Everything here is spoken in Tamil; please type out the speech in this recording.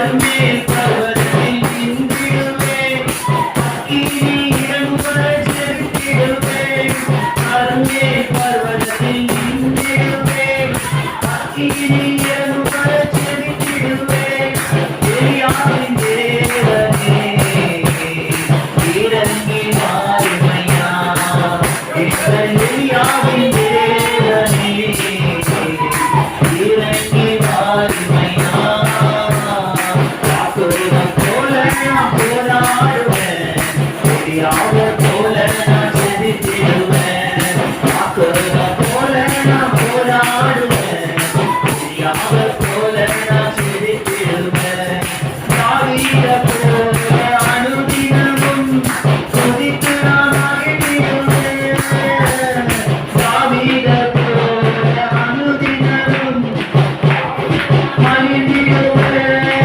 கர்மேல் பர்வதத்தில் நின்றிடுவேன். அக்கினி இறங்குவர செலுத்திடுவேன். கர்மேல் பர்வதத்தில் நின்றிடுவேன். அக்கினி இறங்குவர செலுத்திடுவேன். எலியாவின்